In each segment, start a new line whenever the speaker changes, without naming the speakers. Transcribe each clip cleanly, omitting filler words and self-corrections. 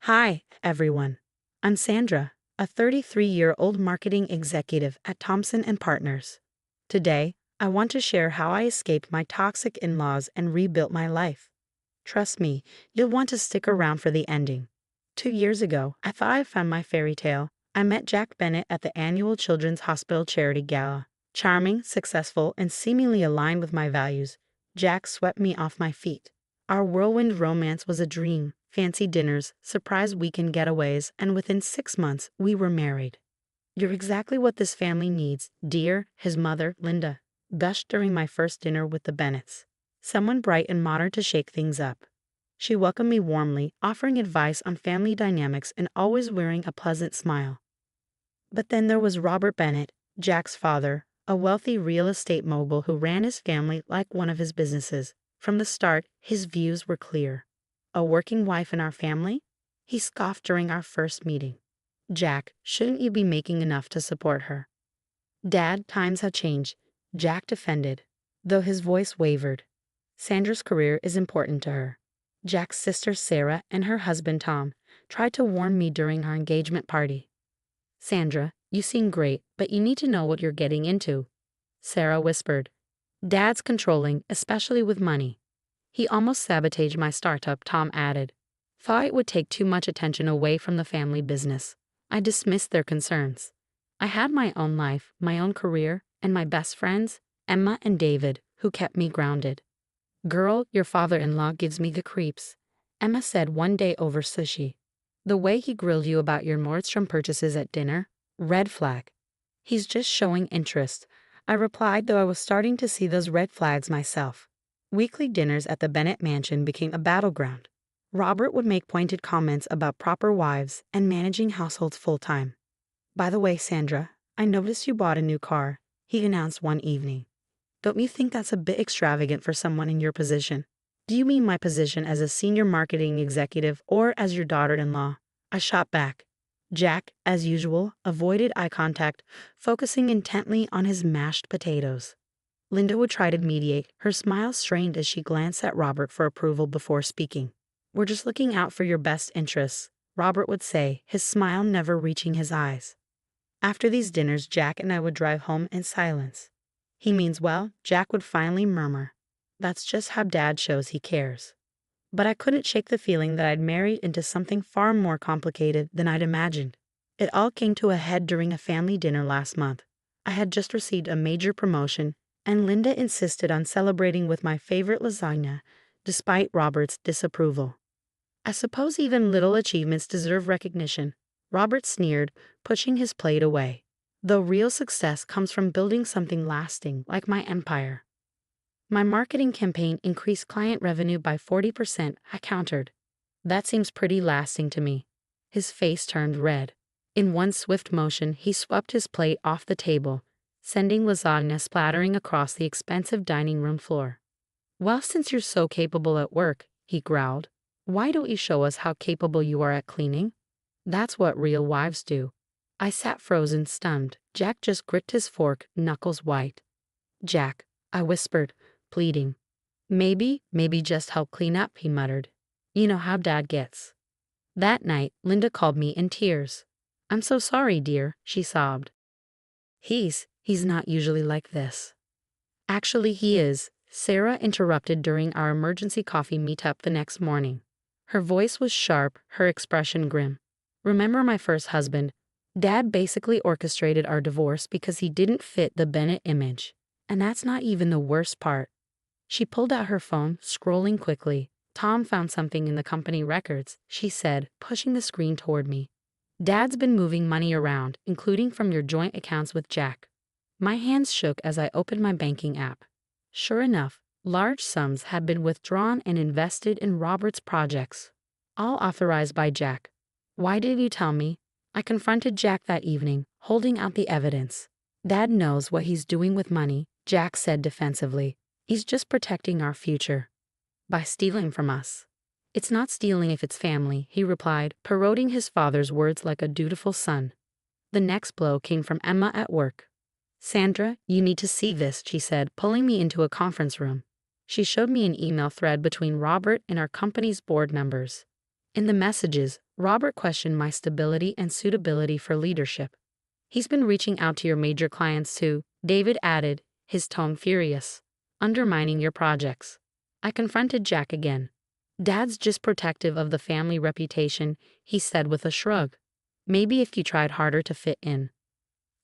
Hi, everyone. I'm Sandra, a 33-year-old marketing executive at Thompson and Partners. Today, I want to share how I escaped my toxic in-laws and rebuilt my life. Trust me, you'll want to stick around for the ending. 2 years ago, I thought I found my fairy tale. I met Jack Bennett at the annual Children's Hospital Charity Gala. Charming, successful, and seemingly aligned with my values, Jack swept me off my feet. Our whirlwind romance was a dream: fancy dinners, surprise weekend getaways, and within 6 months, we were married. "You're exactly what this family needs, dear," his mother, Linda, gushed during my first dinner with the Bennetts. Someone bright and modern to shake things up. She welcomed me warmly, offering advice on family dynamics and always wearing a pleasant smile. But then there was Robert Bennett, Jack's father, a wealthy real estate mogul who ran his family like one of his businesses. From the start, his views were clear. "A working wife in our family?" He scoffed during our first meeting. "Jack, shouldn't you be making enough to support her?" "Dad, times have changed," Jack defended, though his voice wavered. "Sandra's career is important to her." Jack's sister Sarah and her husband Tom tried to warn me during our engagement party. "Sandra, you seem great, but you need to know what you're getting into," Sarah whispered. "Dad's controlling, especially with money." "He almost sabotaged my startup," Tom added. "Thought it would take too much attention away from the family business." I dismissed their concerns. I had my own life, my own career, and my best friends, Emma and David, who kept me grounded. "Girl, your father-in-law gives me the creeps," Emma said one day over sushi. "The way he grilled you about your Nordstrom purchases at dinner? Red flag." "He's just showing interest," I replied, though I was starting to see those red flags myself. Weekly dinners at the Bennett mansion became a battleground. Robert would make pointed comments about proper wives and managing households full-time. "By the way, Sandra, I noticed you bought a new car," he announced one evening. "Don't you think that's a bit extravagant for someone in your position?" "Do you mean my position as a senior marketing executive or as your daughter-in-law?" I shot back. Jack, as usual, avoided eye contact, focusing intently on his mashed potatoes. Linda would try to mediate, her smile strained as she glanced at Robert for approval before speaking. "We're just looking out for your best interests," Robert would say, his smile never reaching his eyes. After these dinners, Jack and I would drive home in silence. "He means well," Jack would finally murmur. "That's just how Dad shows he cares." But I couldn't shake the feeling that I'd married into something far more complicated than I'd imagined. It all came to a head during a family dinner last month. I had just received a major promotion, and Linda insisted on celebrating with my favorite lasagna, despite Robert's disapproval. "I suppose even little achievements deserve recognition," Robert sneered, pushing his plate away. "Though real success comes from building something lasting, like my empire." "My marketing campaign increased client revenue by 40%, I countered. "That seems pretty lasting to me." His face turned red. In one swift motion, he swept his plate off the table, sending lasagna splattering across the expensive dining room floor. "Well, since you're so capable at work," he growled, "why don't you show us how capable you are at cleaning? That's what real wives do." I sat frozen, stunned. Jack just gripped his fork, knuckles white. "Jack," I whispered, pleading. Maybe just help clean up," he muttered. "You know how Dad gets." That night, Linda called me in tears. "I'm so sorry, dear," she sobbed. He's not usually like this." "Actually, he is," Sarah interrupted during our emergency coffee meetup the next morning. Her voice was sharp, her expression grim. "Remember my first husband? Dad basically orchestrated our divorce because he didn't fit the Bennett image. And that's not even the worst part." She pulled out her phone, scrolling quickly. "Tom found something in the company records," she said, pushing the screen toward me. "Dad's been moving money around, including from your joint accounts with Jack." My hands shook as I opened my banking app. Sure enough, large sums had been withdrawn and invested in Robert's projects, all authorized by Jack. "Why did you tell me?" I confronted Jack that evening, holding out the evidence. "Dad knows what he's doing with money," Jack said defensively. "He's just protecting our future by stealing from us." "It's not stealing if it's family," he replied, parroting his father's words like a dutiful son. The next blow came from Emma at work. "Sandra, you need to see this," she said, pulling me into a conference room. She showed me an email thread between Robert and our company's board members. In the messages, Robert questioned my stability and suitability for leadership. He's been reaching out to your major clients too, David added, his tone furious. Undermining your projects. I confronted Jack again. Dad's just protective of the family reputation, he said with a shrug. Maybe if you tried harder to fit in.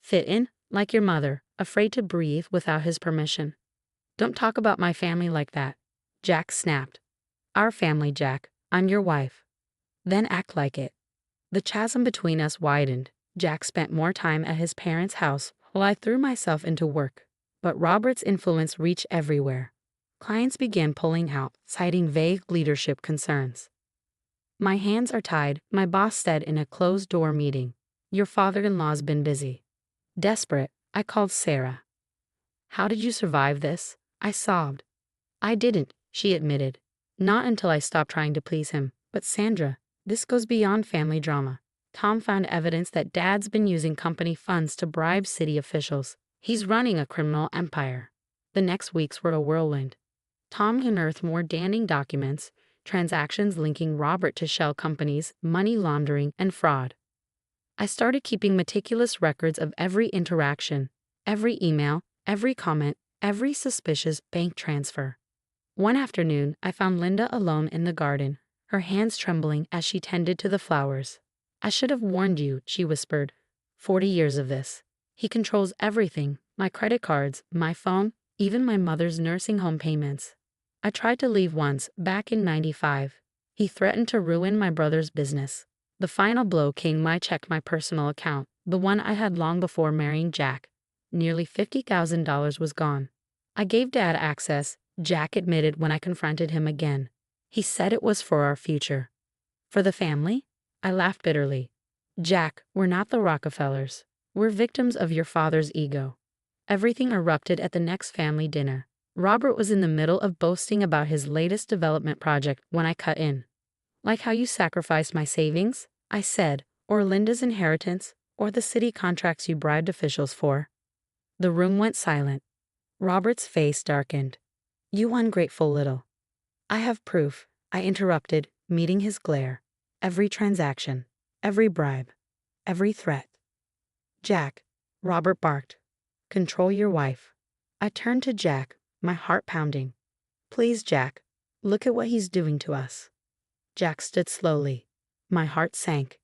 Fit in? Like your mother, afraid to breathe without his permission. Don't talk about my family like that. Jack snapped. Our family, Jack. I'm your wife. Then act like it. The chasm between us widened. Jack spent more time at his parents' house while I threw myself into work. But Robert's influence reached everywhere. Clients began pulling out, citing vague leadership concerns. My hands are tied, my boss said in a closed-door meeting. Your father-in-law's been busy. Desperate, I called Sarah. How did you survive this? I sobbed. I didn't, she admitted. Not until I stopped trying to please him. But Sandra, this goes beyond family drama. Tom found evidence that Dad's been using company funds to bribe city officials. He's running a criminal empire. The next weeks were a whirlwind. Tom unearthed more damning documents, transactions linking Robert to shell companies, money laundering, and fraud. I started keeping meticulous records of every interaction, every email, every comment, every suspicious bank transfer. One afternoon, I found Linda alone in the garden, her hands trembling as she tended to the flowers. I should have warned you, she whispered. 40 years of this. He controls everything, my credit cards, my phone, even my mother's nursing home payments. I tried to leave once, back in '95. He threatened to ruin my brother's business. The final blow came when I checked my personal account, the one I had long before marrying Jack. Nearly $50,000 was gone. I gave Dad access, Jack admitted when I confronted him again. He said it was for our future. For the family? I laughed bitterly. Jack, we're not the Rockefellers. We're victims of your father's ego. Everything erupted at the next family dinner. Robert was in the middle of boasting about his latest development project when I cut in. Like how you sacrificed my savings, I said, or Linda's inheritance, or the city contracts you bribed officials for. The room went silent. Robert's face darkened. You ungrateful little. I have proof, I interrupted, meeting his glare. Every transaction, every bribe, every threat. Jack, Robert barked. Control your wife. I turned to Jack, my heart pounding. Please, Jack, look at what he's doing to us. Jack stood slowly. My heart sank.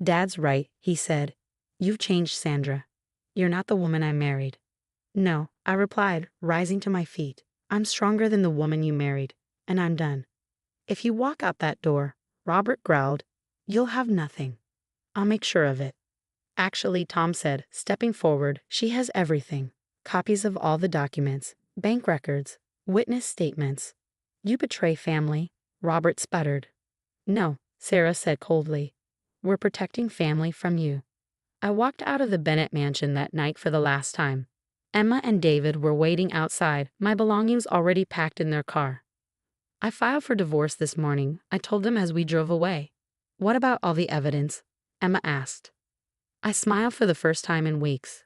Dad's right, he said. You've changed, Sandra. You're not the woman I married. No, I replied, rising to my feet. I'm stronger than the woman you married, and I'm done. If you walk out that door, Robert growled, you'll have nothing. I'll make sure of it. Actually, Tom said, stepping forward, she has everything. Copies of all the documents, bank records, witness statements. You betray family, Robert sputtered. No, Sarah said coldly. We're protecting family from you. I walked out of the Bennett mansion that night for the last time. Emma and David were waiting outside, my belongings already packed in their car. I filed for divorce this morning, I told them as we drove away. What about all the evidence? Emma asked. I smiled for the first time in weeks.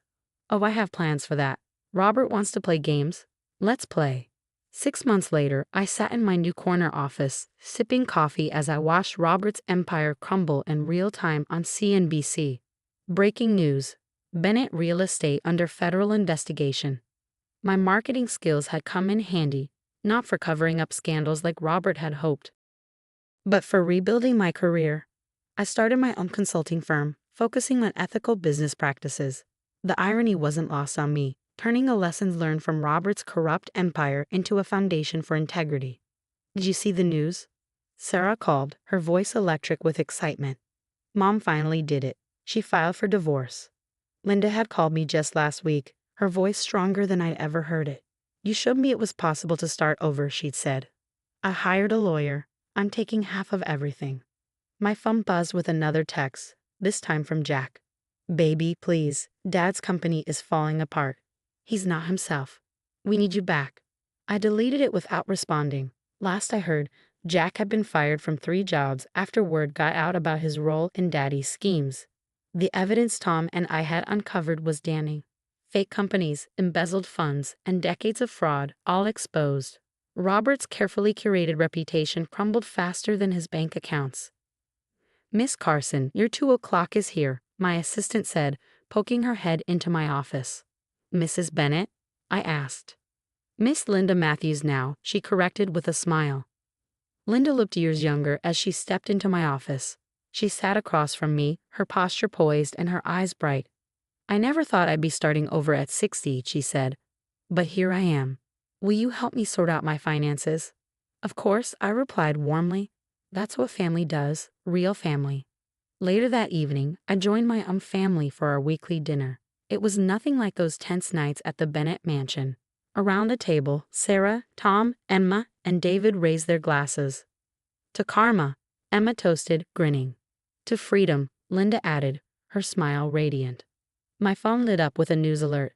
Oh, I have plans for that. Robert wants to play games. Let's play. 6 months later, I sat in my new corner office, sipping coffee as I watched Robert's empire crumble in real time on CNBC. Breaking news. Bennett Real Estate under federal investigation. My marketing skills had come in handy, not for covering up scandals like Robert had hoped, but for rebuilding my career. I started my own consulting firm, focusing on ethical business practices. The irony wasn't lost on me, turning the lessons learned from Robert's corrupt empire into a foundation for integrity. Did you see the news? Sarah called, her voice electric with excitement. Mom finally did it. She filed for divorce. Linda had called me just last week, her voice stronger than I'd ever heard it. You showed me it was possible to start over, she'd said. I hired a lawyer. I'm taking half of everything. My phone buzzed with another text, this time from Jack. Baby, please, Dad's company is falling apart. He's not himself. We need you back. I deleted it without responding. Last I heard, Jack had been fired from 3 jobs after word got out about his role in Daddy's schemes. The evidence Tom and I had uncovered was damning. Fake companies, embezzled funds, and decades of fraud, all exposed. Robert's carefully curated reputation crumbled faster than his bank accounts. Miss Carson, your 2 o'clock is here, my assistant said, poking her head into my office. Mrs. Bennett? I asked. Miss Linda Matthews now, she corrected with a smile. Linda looked years younger as she stepped into my office. She sat across from me, her posture poised and her eyes bright. I never thought I'd be starting over at 60, she said. But here I am. Will you help me sort out my finances? Of course, I replied warmly. That's what family does, real family. Later that evening, I joined my family for our weekly dinner. It was nothing like those tense nights at the Bennett mansion. Around the table, Sarah, Tom, Emma, and David raised their glasses. To karma, Emma toasted, grinning. To freedom, Linda added, her smile radiant. My phone lit up with a news alert.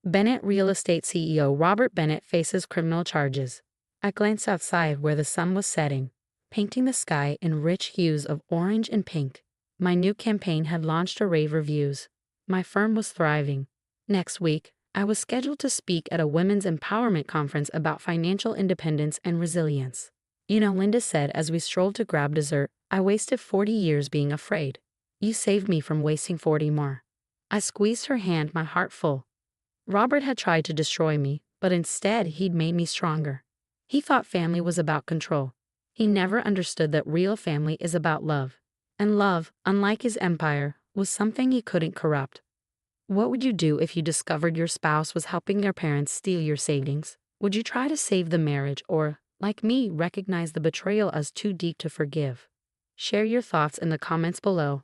Bennett Real Estate CEO Robert Bennett faces criminal charges. I glanced outside where the sun was setting, painting the sky in rich hues of orange and pink. My new campaign had launched to rave reviews. My firm was thriving. Next week, I was scheduled to speak at a women's empowerment conference about financial independence and resilience. You know, Linda said as we strolled to grab dessert, I wasted 40 years being afraid. You saved me from wasting 40 more. I squeezed her hand, my heart full. Robert had tried to destroy me, but instead he'd made me stronger. He thought family was about control. He never understood that real family is about love. And love, unlike his empire, was something he couldn't corrupt. What would you do if you discovered your spouse was helping your parents steal your savings? Would you try to save the marriage or, like me, recognize the betrayal as too deep to forgive? Share your thoughts in the comments below.